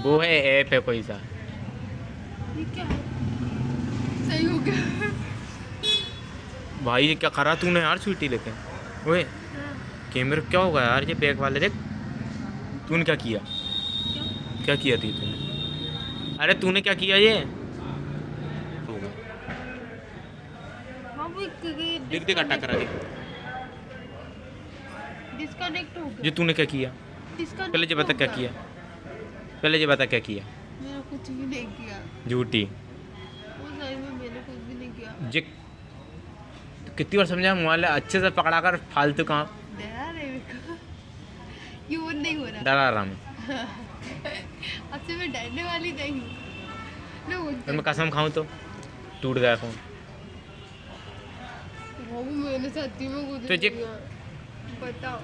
वो है ऐप है कोई सा। ये क्या है? सही हो गया। भाई ये क्या करा तूने यार स्वीटी लेके? ओए हाँ, कैमरे क्या होगा यार, ये बैग वाले देख। तूने क्या किया? क्या? क्या किया थी तूने? अरे तूने क्या किया ये? होगा। हाँ वो देख देख अटैक करा देख। डिस्कनेक्ट हो ये गया। तूने क्या किया? पहले ये बता क्या किया? पहले ये बता क्या किया? मैंने कुछ भी नहीं किया। झूठी। वो सही में मैंने कुछ भी नहीं किया। ये कितनी बार समझा, मोबाइल अच्छे से पकड़ा कर, फालतू काम। डरा रहे मेरे को। ये वो नहीं हो रहा। डरा रहा मैं। अब से मैं डरने वाली नहीं हूँ। लो और मैं कसम खाऊं तो टूट गया फोन। वो मैंने सच्ची में कुछ तो नहीं ये किया। बताओ।